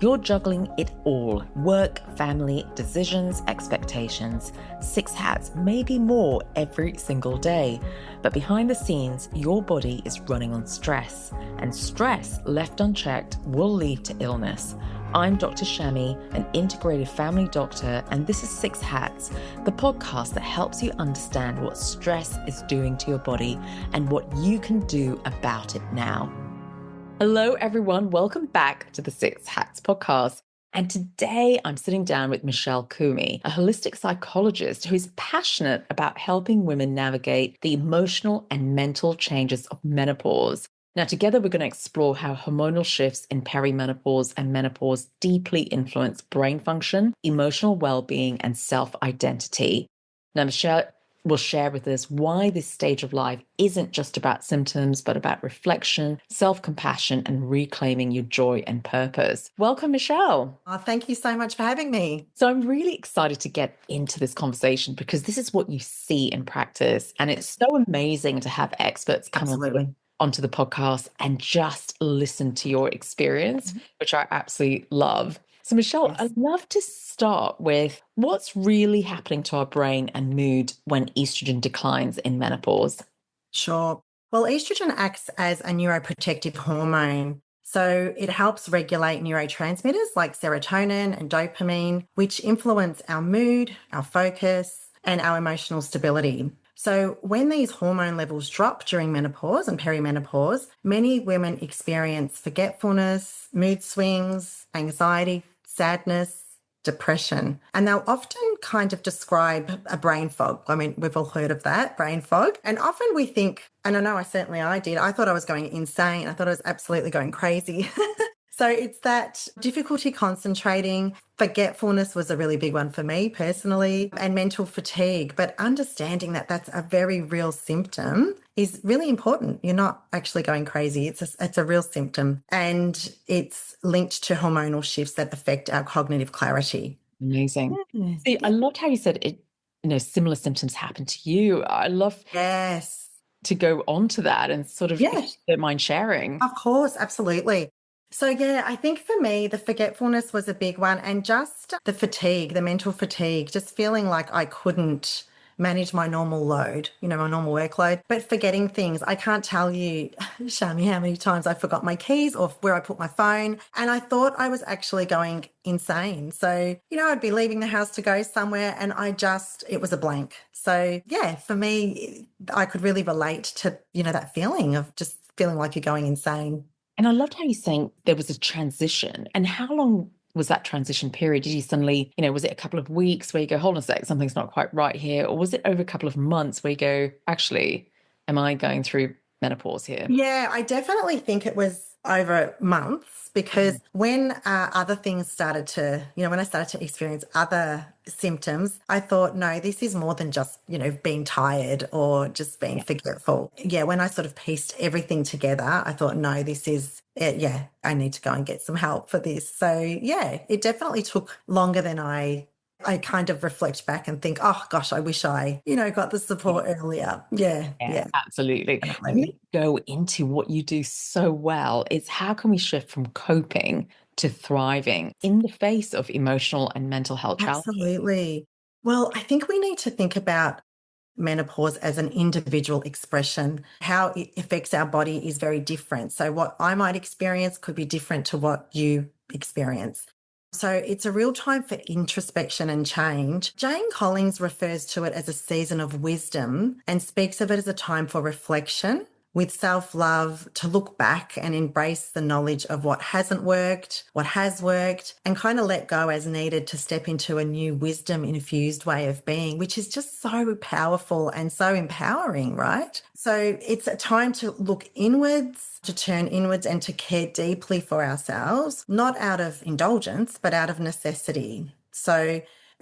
You're juggling it all: work, family, decisions, expectations, 6 hats, maybe more every single day. But behind the scenes, your body is running on stress, and stress left unchecked will lead to illness. I'm Dr. Shami, an integrated family doctor, and this is 6 Hats, the podcast that helps you understand what stress is doing to your body and what you can do about it now. Hello, everyone. Welcome back to the 6 Hats podcast. And today I'm sitting down with Michelle Curmi, a holistic psychologist who is passionate about helping women navigate the emotional and mental changes of menopause. Now, together, we're going to explore how hormonal shifts in perimenopause and menopause deeply influence brain function, emotional well-being, and self-identity. Now, Michelle will share with us why this stage of life isn't just about symptoms, but about reflection, self-compassion, and reclaiming your joy and purpose. Welcome, Michelle. Oh, thank you so much for having me. So I'm really excited to get into this conversation because this is what you see in practice. And it's so amazing to have experts come onto the podcast and just listen to your experience, which I absolutely love. So Michelle, Yes. I'd love to start with what's really happening to our brain and mood when estrogen declines in menopause. Sure. Well, estrogen acts as a neuroprotective hormone. So it helps regulate neurotransmitters like serotonin and dopamine, which influence our mood, our focus, and our emotional stability. So when these hormone levels drop during menopause and perimenopause, many women experience forgetfulness, mood swings, anxiety, sadness, depression. And they'll often kind of describe a brain fog. I mean, we've all heard of that, brain fog. And often we think, and I know I did, I thought I was going insane. I thought I was absolutely going crazy. So it's that difficulty concentrating. Forgetfulness was a really big one for me personally, and mental fatigue. But understanding that that's a very real symptom is really important. You're not actually going crazy. It's a real symptom, and it's linked to hormonal shifts that affect our cognitive clarity. Amazing. See, I loved how you said it, similar symptoms happen to you. I love Yes. to go on to that and sort of, if you don't mind sharing. Of course, absolutely. So, I think for me, the forgetfulness was a big one, and just the fatigue, the mental fatigue, just feeling like I couldn't manage my normal load, my normal workload, but forgetting things. I can't tell you, Shami, how many times I forgot my keys or where I put my phone, and I thought I was actually going insane. So, I'd be leaving the house to go somewhere and it was a blank. So, for me, I could really relate to, that feeling of just feeling like you're going insane. And I loved how you're saying there was a transition. And how long was that transition period? Did you suddenly, was it a couple of weeks where you go, hold on a sec, something's not quite right here? Or was it over a couple of months where you go, actually, am I going through menopause here? Yeah, I definitely think it was over months, because when other things started to, when I started to experience other symptoms, I thought, no, this is more than just, being tired or just being forgetful. Yeah, when I sort of pieced everything together, I thought, no, this is it. I need to go and get some help for this. So, it definitely took longer than I kind of reflect back and think, oh gosh, I wish I, got the support earlier. Yeah. Absolutely. Let me go into what you do so well. It's how can we shift from coping to thriving in the face of emotional and mental health challenges? Absolutely. Well, I think we need to think about menopause as an individual expression. How it affects our body is very different. So what I might experience could be different to what you experience. So it's a real time for introspection and change. Jane Collins refers to it as a season of wisdom and speaks of it as a time for reflection, with self-love, to look back and embrace the knowledge of what hasn't worked, what has worked, and kind of let go as needed to step into a new wisdom-infused way of being, which is just so powerful and so empowering, right? So it's a time to look inwards, to turn inwards, and to care deeply for ourselves, not out of indulgence, but out of necessity. So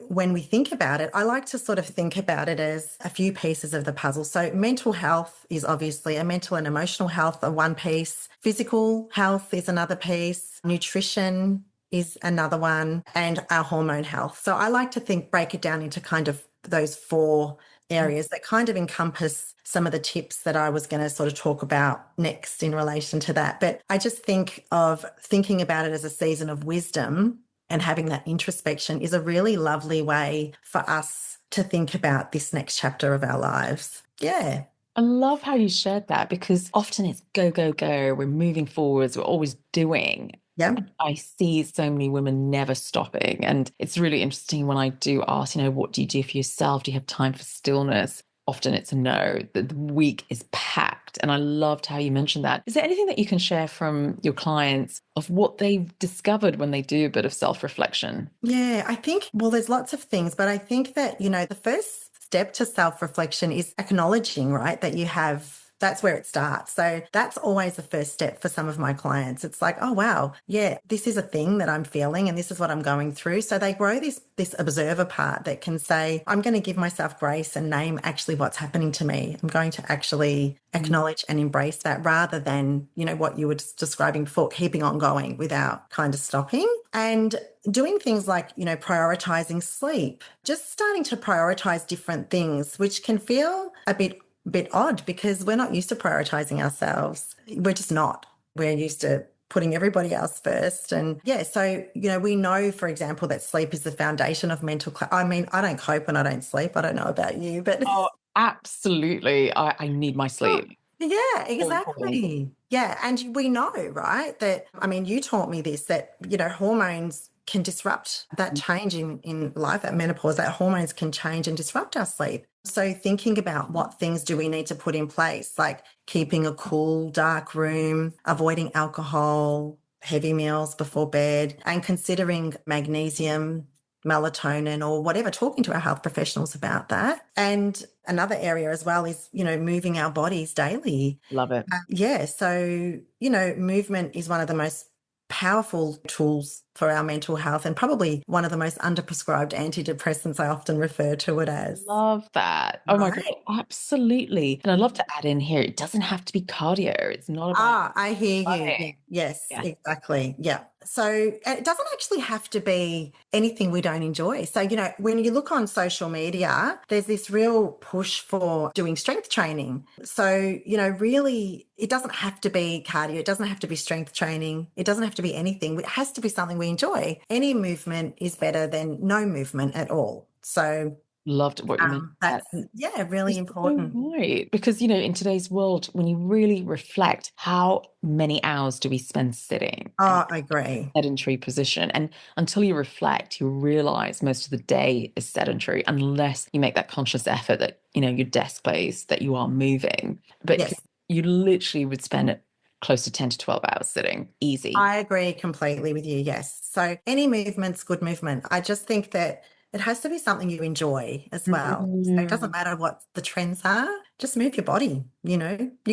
when we think about it, I like to sort of think about it as a few pieces of the puzzle. So mental health is obviously a mental and emotional health are one piece. Physical health is another piece. Nutrition is another one, and our hormone health. So I like to break it down into kind of those 4 areas that kind of encompass some of the tips that I was going to sort of talk about next in relation to that. But I just think of thinking about it as a season of wisdom, and having that introspection is a really lovely way for us to think about this next chapter of our lives. Yeah. I love how you shared that because often it's go, go, go. We're moving forwards. We're always doing. Yeah. I see so many women never stopping. And it's really interesting when I do ask, what do you do for yourself? Do you have time for stillness? Often it's a no. The week is packed. And I loved how you mentioned that. Is there anything that you can share from your clients of what they've discovered when they do a bit of self-reflection? Yeah, I think, well, there's lots of things, but I think that, the first step to self-reflection is acknowledging, right, that you have. That's where it starts. So that's always the first step for some of my clients. It's like, oh, wow, yeah, this is a thing that I'm feeling and this is what I'm going through. So they grow this observer part that can say, I'm going to give myself grace and name actually what's happening to me. I'm going to actually acknowledge and embrace that rather than, what you were just describing before, keeping on going without kind of stopping. And doing things like, prioritizing sleep, just starting to prioritize different things, which can feel a bit odd because we're not used to prioritizing ourselves. We're just not. We're used to putting everybody else first. And yeah, so, we know, for example, that sleep is the foundation of mental I mean, I don't cope when I don't sleep. I don't know about you, but Oh, absolutely. I need my oh, sleep. yeah, So important. exactly. Yeah. And we know, right, that, I mean, you taught me this, that, hormones can disrupt that change in life, that menopause, that hormones can change and disrupt our sleep. So thinking about what things do we need to put in place, like keeping a cool, dark room, avoiding alcohol, heavy meals before bed, and considering magnesium, melatonin, or whatever, talking to our health professionals about that. And another area as well is, moving our bodies daily. Love it. Yeah. So, movement is one of the most powerful tools for our mental health and probably one of the most underprescribed antidepressants. I often refer to it as. Love that. Oh my God, Right. absolutely. And I'd love to add in here, it doesn't have to be cardio. It's not about I hear you. running. Yeah. Yes, Yeah. exactly. Yeah. So it doesn't actually have to be anything we don't enjoy. So, when you look on social media, there's this real push for doing strength training. So, really, it doesn't have to be cardio. It doesn't have to be strength training. It doesn't have to be anything. It has to be something we enjoy. Any movement is better than no movement at all. So, Loved what you mentioned. that's, yeah, really You're so important. right. Because, in today's world, when you really reflect, how many hours do we spend sitting and Oh, I agree. sedentary position? And until you reflect, you realize most of the day is sedentary unless you make that conscious effort that, your desk place, that you are moving. But Yes. you literally would spend close to 10 to 12 hours sitting. Easy. I agree completely with you. Yes. So any movement's good movement. I just think that it has to be something you enjoy as well. So it doesn't Mm. matter what the trends are, just move your body. You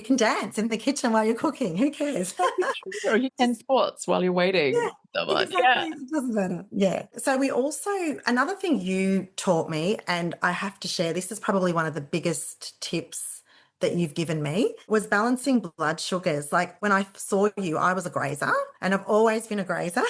can dance in the kitchen while you're cooking. Who cares? Or you can squats while you're waiting Yeah, for someone. Yeah. exactly. It doesn't matter. Yeah. So we also, another thing you taught me, and I have to share, this is probably one of the biggest tips that you've given me, was balancing blood sugars. Like when I saw you, I was a grazer and I've always been a grazer,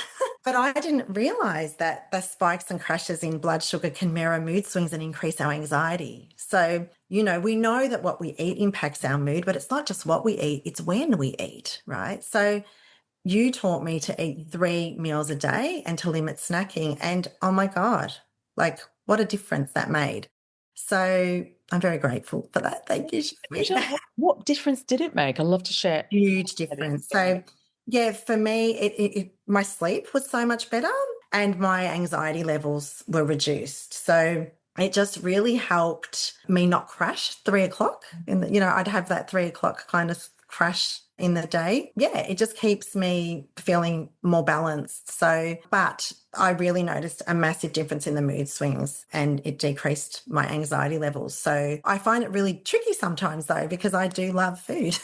but I didn't realize that the spikes and crashes in blood sugar can mirror mood swings and increase our anxiety. So, we know that what we eat impacts our mood, but it's not just what we eat, it's when we eat, right? So you taught me to eat 3 meals a day and to limit snacking. And oh my God, like what a difference that made. So I'm very grateful for that. Thank you, Shami. Michelle, what difference did it make? I love to share Huge that difference. experience. So yeah, for me, my sleep was so much better and my anxiety levels were reduced. So it just really helped me not crash 3 o'clock. I'd have that 3 o'clock kind of crash in the day. Yeah, it just keeps me feeling more balanced. So, but I really noticed a massive difference in the mood swings and it decreased my anxiety levels. So I find it really tricky sometimes though, because I do love food.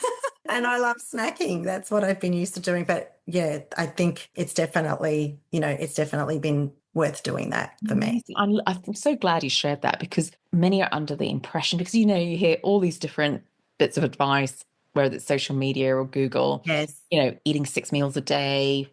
And I love snacking. That's what I've been used to doing. But yeah, I think it's definitely been worth doing that for me. Amazing. I'm so glad you shared that because many are under the impression, because you hear all these different bits of advice, whether it's social media or Google, Yes. eating 6 meals a day,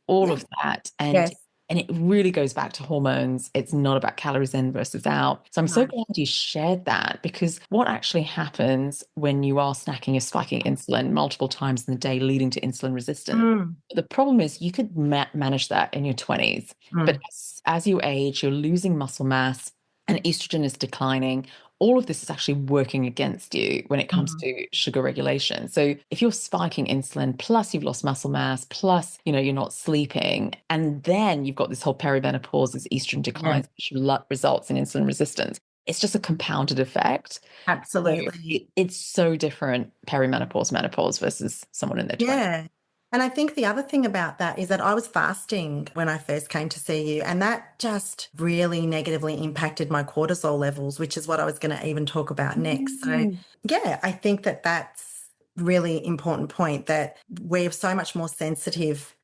all Yeah. of that. And Yes. And it really goes back to hormones. It's not about calories in versus out. So I'm so No. glad you shared that, because what actually happens when you are snacking is spiking insulin multiple times in the day, leading to insulin resistance. Mm, The problem is you could manage that in your 20s, but mm, as you age, you're losing muscle mass and estrogen is declining. All of this is actually working against you when it comes mm. to sugar regulation. So if you're spiking insulin, plus you've lost muscle mass, plus, you're not sleeping, and then you've got this whole perimenopause, this estrogen Yeah, declines, which results in insulin resistance, it's just a compounded effect. So absolutely. it's so different, perimenopause, menopause versus someone in their 20s. Yeah. And I think the other thing about that is that I was fasting when I first came to see you, and that just really negatively impacted my cortisol levels, which is what I was going to even talk about next. So, Mm. yeah, I think that that's really important point, that we're so much more sensitive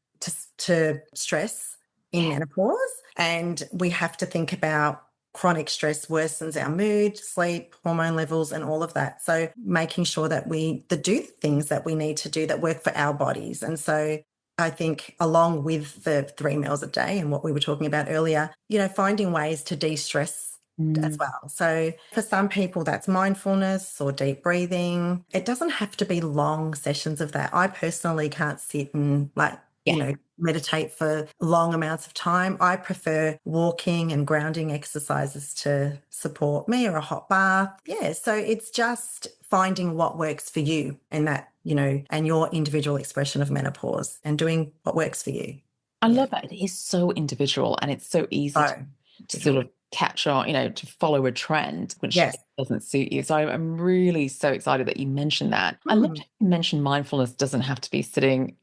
to stress in Yeah. menopause, and we have to think about chronic stress worsens our mood, sleep, hormone levels, and all of that. So making sure that we do the things that we need to do that work for our bodies. And so I think along with the 3 meals a day and what we were talking about earlier, finding ways to de-stress as Mm. well. So for some people, that's mindfulness or deep breathing. It doesn't have to be long sessions of that. I personally can't sit and Yeah. meditate for long amounts of time. I prefer walking and grounding exercises to support me, or a hot bath. Yeah. So it's just finding what works for you and that, and your individual expression of menopause, and doing what works for you. I Yeah. love that. It is so individual and it's so easy So to sort individual. of catch on, to follow a trend, which Yes. doesn't suit you. So I'm really so excited that you mentioned that. I love Hmm. that you mentioned mindfulness doesn't have to be sitting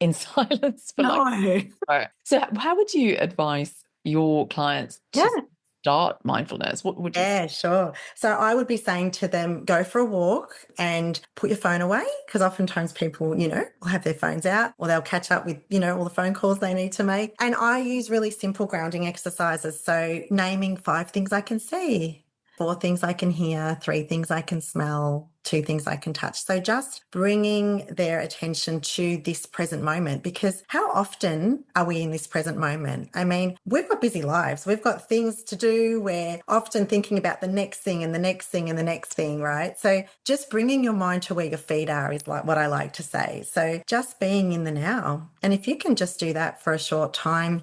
in silence for like. No. Right. So how would you advise your clients to Yeah. start mindfulness? What would you say? Yeah, sure. So I would be saying to them, go for a walk and put your phone away, because oftentimes people, will have their phones out, or they'll catch up with, all the phone calls they need to make. And I use really simple grounding exercises. So naming 5 things I can see, 4 things I can hear, 3 things I can smell, 2 things I can touch. So just bringing their attention to this present moment, because how often are we in this present moment? I mean, we've got busy lives. We've got things to do. We're often thinking about the next thing and the next thing and the next thing, right? So just bringing your mind to where your feet are is like what I like to say. So just being in the now. And if you can just do that for a short time,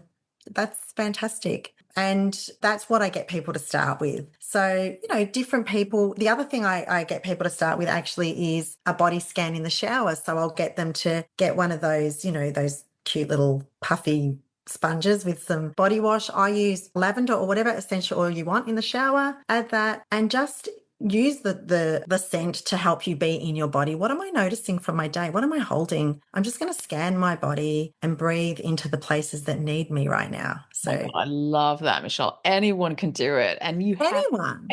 that's fantastic. And that's what I get people to start with. So, different people. The other thing I get people to start with actually is a body scan in the shower. So I'll get them to get one of those, those cute little puffy sponges with some body wash. I use lavender or whatever essential oil you want in the shower. Add that and just use the scent to help you be in your body. What am I noticing from my day? What am I holding? I'm just going to scan my body and breathe into the places that need me right now. My So God, I love that, Michelle. Anyone can do it. And anyone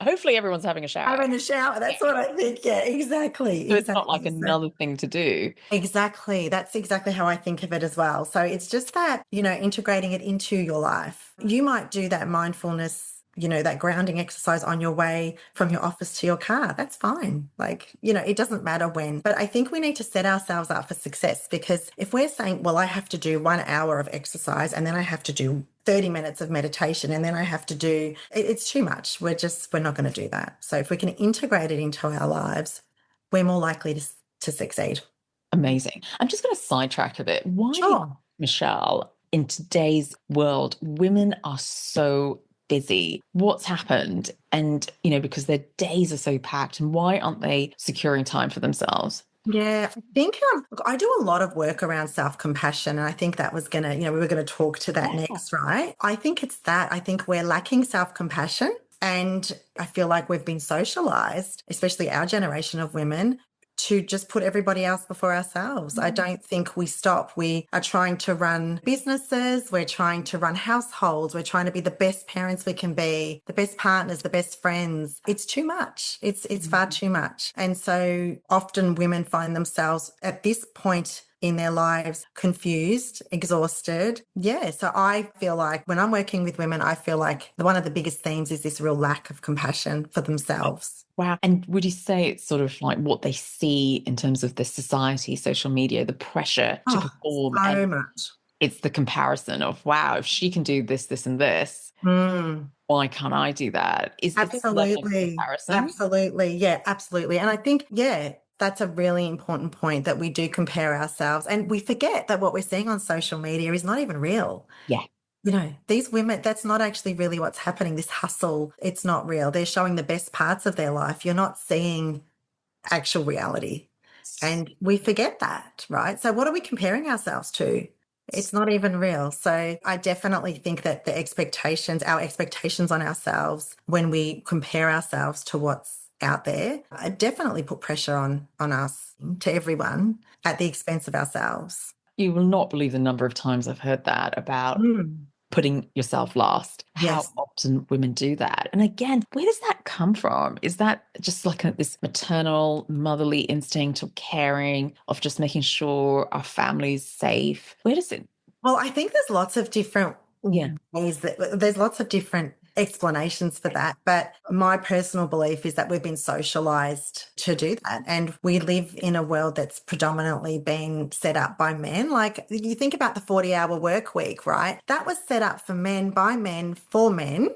hopefully everyone's having a shower. having a shower. That's what I think. Yeah, exactly. So it's not like Exactly. So another thing to do. exactly. That's exactly how I think of it as well. So it's just that, integrating it into your life. You might do that mindfulness, that grounding exercise on your way from your office to your car. That's fine. Like, it doesn't matter when. But I think we need to set ourselves up for success, because if we're saying, well, I have to do 1 hour of exercise and then I have to do 30 minutes of meditation and then I have to do, it's too much. We're not going to do that. So if we can integrate it into our lives, we're more likely to succeed. Amazing. I'm just going to sidetrack a bit. Why do you, Sure. Michelle, in today's world, women are so busy? What's happened? And, because their days are so packed, and why aren't they securing time for themselves? Yeah, I think look, I do a lot of work around self-compassion, and I think that was going to, we were going to talk to that Yeah. next, right? I think it's that. I think we're lacking self-compassion, and I feel like we've been socialized, especially our generation of women, to just put everybody else before ourselves. I don't think we stop. We are trying to run businesses, we're trying to run households, we're trying to be the best parents we can be, the best partners, the best friends. It's too much. It's far too much. And so often women find themselves at this point in their lives confused, exhausted. Yeah. So I feel like when I'm working with women, I feel like one of the biggest themes is this real lack of compassion for themselves. Wow. And would you say it's sort of like what they see in terms of the society, social media, the pressure to Oh, perform, and so much. it's the comparison of, wow, if she can do this, this, and this, Mm. why can't I do that? Is there a level of Absolutely. comparison? Absolutely. Yeah, absolutely. And I think, yeah, that's a really important point that we do compare ourselves and we forget that what we're seeing on social media is not even real. Yeah. You know, these women, that's not actually really what's happening. This hustle, it's not real. They're showing the best parts of their life. You're not seeing actual reality. And we forget that, right? So what are we comparing ourselves to? It's not even real. So I definitely think that our expectations on ourselves when we compare ourselves to what's out there, definitely put pressure on us, to everyone, at the expense of ourselves. You will not believe the number of times I've heard that about Mm. putting yourself last, how Yes. often women do that. And again, where does that come from? Is that just like this maternal, motherly instinct of caring, of just making sure our family's safe? Where does it? Well, I think there's lots of different Yeah. ways that there's lots of different explanations for that. But my personal belief is that we've been socialized to do that. And we live in a world that's predominantly been set up by men. Like you think about the 40-hour work week, right? That was set up for men, by men, for men,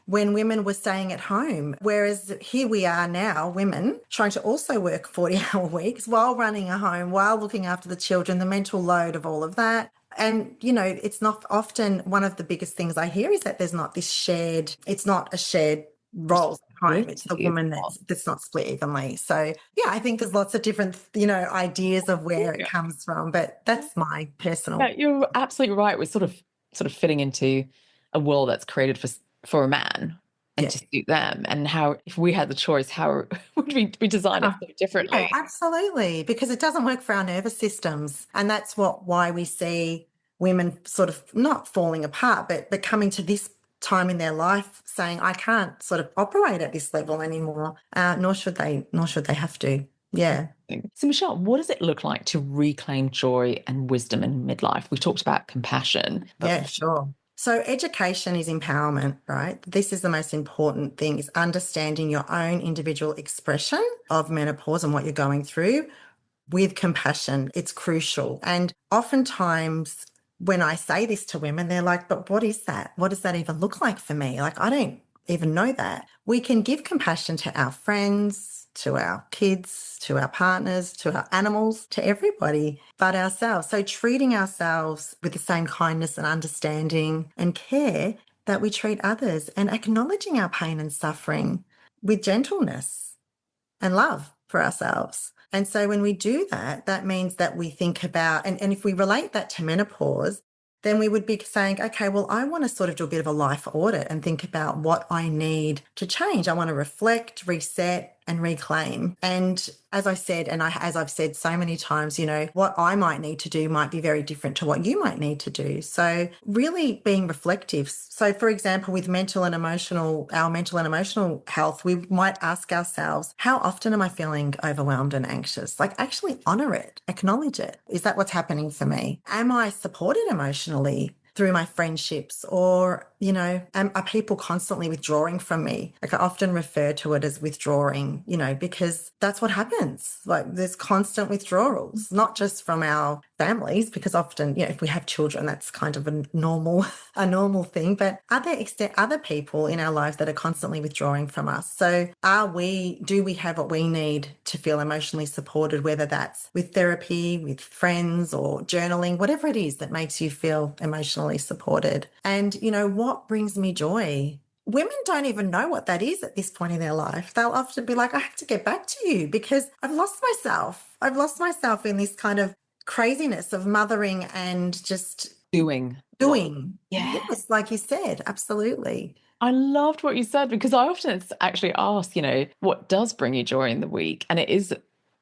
when women were staying at home. Whereas here we are now, women trying to also work 40-hour weeks while running a home, while looking after the children, the mental load of all of that. And, you know, it's not often, one of the biggest things I hear is that there's not this shared, it's not a shared role at home. It's the Responsibility as woman well. that's not split evenly. So yeah, I think there's lots of different, ideas of where it Yeah. comes from, but that's my Yeah, personal. you're absolutely right. We're sort of fitting into a world that's created for a man and Yeah. to suit them. And how, if we had the choice, how would we design it Oh, so yeah, differently? absolutely. Because it doesn't work for our nervous systems. And that's why we see women sort of not falling apart, but coming to this time in their life saying, I can't sort of operate at this level anymore. Nor should they have to. Yeah. So, Michelle, what does it look like to reclaim joy and wisdom in midlife? We talked about compassion, but Yeah, sure. So education is empowerment, right? This is the most important thing, is understanding your own individual expression of menopause and what you're going through with compassion. It's crucial. And oftentimes when I say this to women, they're like, but what is that? What does that even look like for me? Like, I don't even know that. We can give compassion to our friends, to our kids, to our partners, to our animals, to everybody but ourselves. So treating ourselves with the same kindness and understanding and care that we treat others, and acknowledging our pain and suffering with gentleness and love for ourselves. And so when we do that, that means that we think about, and if we relate that to menopause, then we would be saying, okay, well, I want to sort of do a bit of a life audit and think about what I need to change. I want to reflect, reset, and reclaim. And as I said, as I've said so many times, what I might need to do might be very different to what you might need to do. So really being reflective. So for example, with our mental and emotional health, we might ask ourselves, how often am I feeling overwhelmed and anxious? Like actually honor it, acknowledge it. Is that what's happening for me? Am I supported emotionally through my friendships, or, are people constantly withdrawing from me? Like I often refer to it as withdrawing, because that's what happens. Like there's constant withdrawals, not just from our families, because often, if we have children, that's kind of a normal thing, but other people in our lives that are constantly withdrawing from us. So do we have what we need to feel emotionally supported, whether that's with therapy, with friends, or journaling, whatever it is that makes you feel emotionally supported. And, what brings me joy? Women don't even know what that is at this point in their life. They'll often be like, I have to get back to you because I've lost myself. I've lost myself in this kind of craziness of mothering and just doing. doing. Yeah. Yes, like you said, absolutely. I loved what you said, because I often actually ask, what does bring you joy in the week? And it is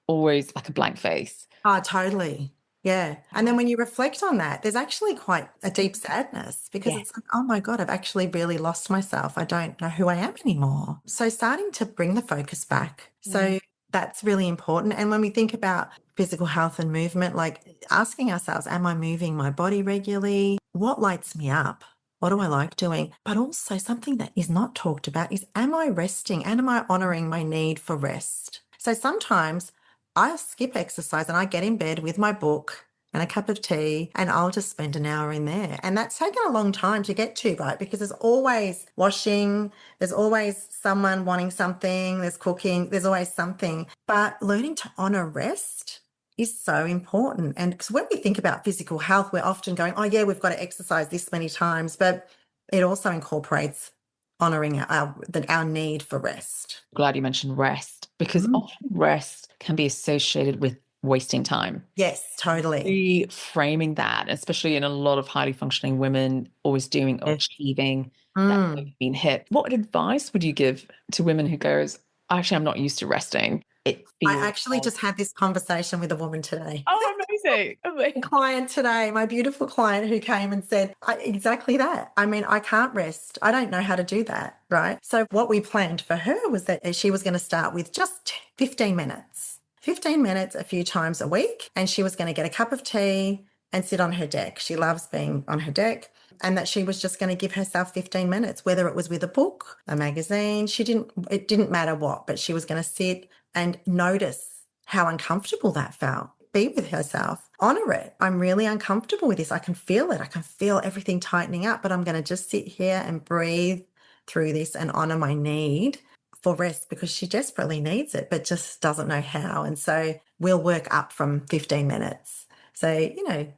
always like a blank face. Oh, totally. Yeah. And then when you reflect on that, there's actually quite a deep sadness, because Yeah. it's like, oh my God, I've actually really lost myself. I don't know who I am anymore. So starting to bring the focus back. So that's really important. And when we think about physical health and movement, like asking ourselves, am I moving my body regularly? What lights me up? What do I like doing? But also something that is not talked about is, am I resting and am I honoring my need for rest? So sometimes I skip exercise and I get in bed with my book and a cup of tea, and I'll just spend an hour in there. And that's taken a long time to get to, right? Because there's always washing, there's always someone wanting something, there's cooking, there's always something. But learning to honor rest is so important. And because when we think about physical health, we're often going, oh, yeah, we've got to exercise this many times. But it also incorporates honoring our need for rest. Glad you mentioned rest, because Mm. often rest can be associated with wasting time. Yes, totally. Reframing that, especially in a lot of highly functioning women, always doing or Yes. achieving that Mm. dopamine hit. What advice would you give to women who goes, actually, I'm not used to resting. It I feels actually just had this conversation with a woman today. oh, amazing. A Amazing. client today, my beautiful client who came and said exactly that. I mean, I can't rest. I don't know how to do that. Right. So, what we planned for her was that she was going to start with just 15 minutes, 15 minutes a few times a week. And she was going to get a cup of tea and sit on her deck. She loves being on her deck. And that she was just going to give herself 15 minutes, whether it was with a book, a magazine. It didn't matter what, but she was going to sit and notice how uncomfortable that felt. Be with herself, honor it. I'm really uncomfortable with this. I can feel it. I can feel everything tightening up, but I'm going to just sit here and breathe through this and honor my need for rest because she desperately needs it, but just doesn't know how. And so we'll work up from 15 minutes. So,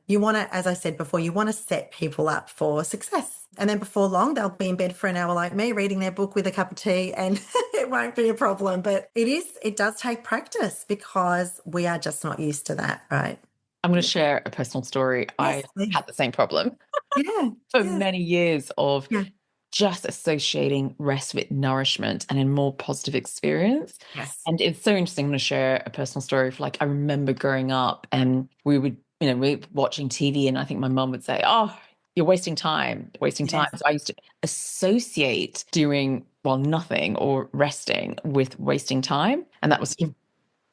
you want to, as I said before, you want to set people up for success. And then before long, they'll be in bed for an hour like me, reading their book with a cup of tea, and it won't be a problem. But it does take practice because we are just not used to that, right? I'm going to share a personal story. I Yes, please. had the same problem Yeah, for yeah, many years of yeah, just associating rest with nourishment and a more positive experience. yes, And it's so interesting. I'm going to share a personal story of like, I remember growing up and we would, we were watching TV and I think my mum would say, oh, you're wasting time. yes. So I used to associate doing, well, nothing or resting with wasting time. And that was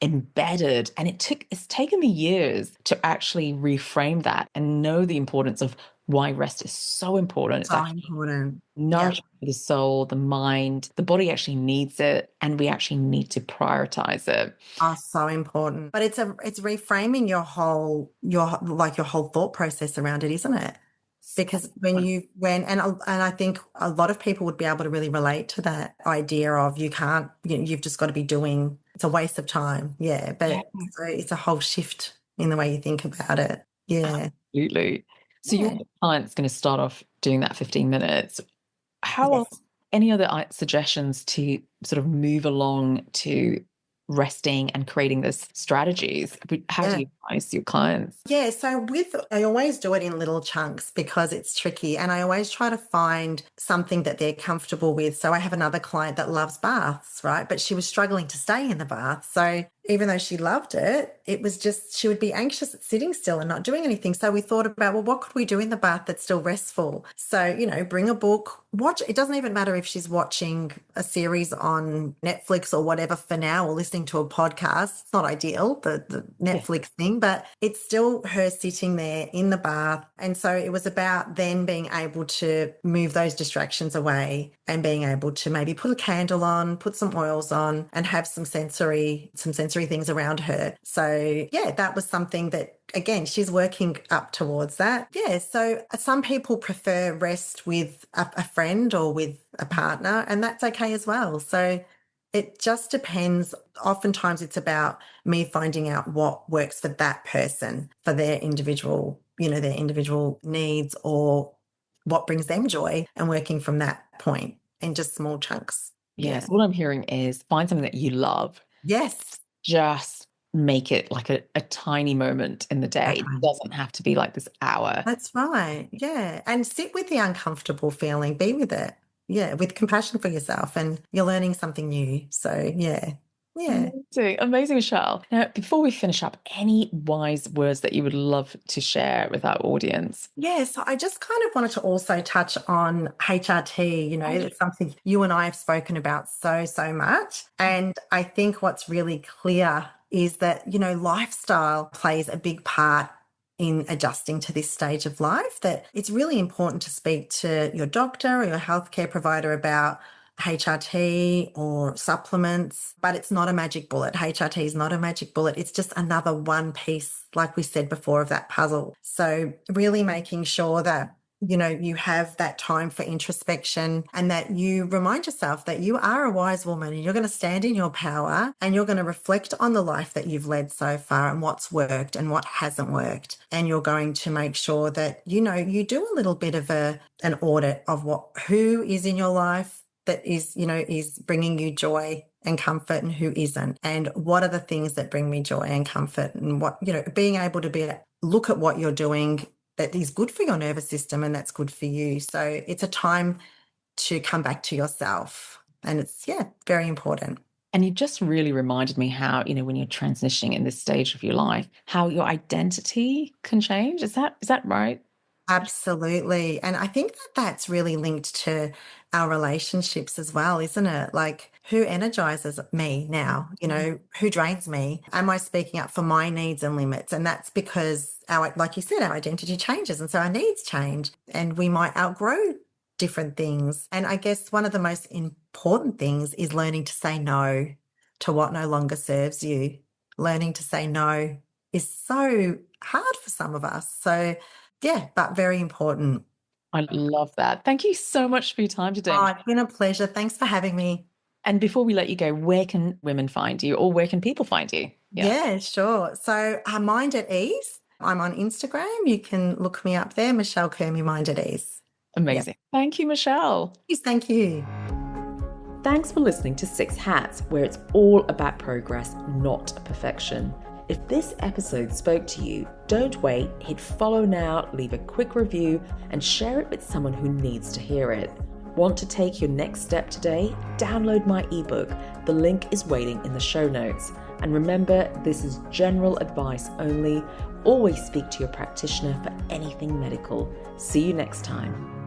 embedded. And it's taken me years to actually reframe that and know the importance of why rest is so important. It's So actually important. Yeah. nourishment for the soul, the mind, the body actually needs it, and we actually need to prioritize it. Oh, so important. But it's reframing your whole thought process around it, isn't it? Because and I think a lot of people would be able to really relate to that idea of you've just got to be doing, it's a waste of time. Yeah. Yeah, But it's a whole shift in the way you think about it. Yeah. absolutely. So your Yeah. client's going to start off doing that 15 minutes. How Yes. else, any other suggestions to sort of move along to resting and creating those strategies? How do Yeah. you advise your clients? Yeah, so I always do it in little chunks because it's tricky. And I always try to find something that they're comfortable with. So I have another client that loves baths, right? But she was struggling to stay in the bath. So even though she loved it, it was just, she would be anxious at sitting still and not doing anything. So we thought about, well, what could we do in the bath that's still restful? So, bring a book, watch. It doesn't even matter if she's watching a series on Netflix or whatever for now, or listening to a podcast. It's not ideal, the Netflix thing, but it's still her sitting there in the bath. And so it was about then being able to move those distractions away and being able to maybe put a candle on, put some oils on, and have some sensory things around her. So yeah, that was something that, again, she's working up towards that. Yeah. So some people prefer rest with a friend or with a partner, and that's okay as well. So it just depends. Oftentimes it's about me finding out what works for that person, for their individual needs, or what brings them joy, and working from that point in just small chunks. Yeah. Yes, what I'm hearing is find something that you love. Yes. Just make it like a tiny moment in the day. It Exactly. doesn't have to be like this hour. That's right. Yeah. And sit with the uncomfortable feeling, be with it. Yeah. With compassion for yourself, and you're learning something new. So, yeah. Yeah. Amazing, amazing, Michelle. Now, before we finish up, any wise words that you would love to share with our audience? Yeah, so I just kind of wanted to also touch on HRT. It's something you and I have spoken about so, so much. And I think what's really clear is that, lifestyle plays a big part in adjusting to this stage of life, that it's really important to speak to your doctor or your healthcare provider about HRT or supplements, but it's not a magic bullet. HRT is not a magic bullet. It's just another one piece, like we said before, of that puzzle. So really making sure that you have that time for introspection and that you remind yourself that you are a wise woman and you're going to stand in your power and you're going to reflect on the life that you've led so far and what's worked and what hasn't worked. And you're going to make sure that, you do a little bit of an audit of who is in your life that is bringing you joy and comfort and who isn't. And what are the things that bring me joy and comfort, and what, being able to look at what you're doing that is good for your nervous system and that's good for you. So it's a time to come back to yourself, and it's, very important. And you just really reminded me how, when you're transitioning in this stage of your life, how your identity can change. Is that right? Absolutely. And I think that that's really linked to our relationships as well, isn't it? Like, who energizes me now? Who drains me? Am I speaking up for my needs and limits? And that's because like you said, our identity changes. And so our needs change and we might outgrow different things. And I guess one of the most important things is learning to say no to what no longer serves you. Learning to say no is so hard for some of us. So but very important. I love that. Thank you so much for your time today. Oh, it's been a pleasure. Thanks for having me. And before we let you go, where can women find you, or where can people find you? Yeah, sure. So Mind at Ease. I'm on Instagram. You can look me up there, Michelle Curmi, Mind at Ease. Amazing. Yeah. Thank you, Michelle. Yes, thank you. Thanks for listening to Six Hats, where it's all about progress, not perfection. If this episode spoke to you, don't wait, hit follow now, leave a quick review, and share it with someone who needs to hear it. Want to take your next step today? Download my ebook. The link is waiting in the show notes. And remember, this is general advice only. Always speak to your practitioner for anything medical. See you next time.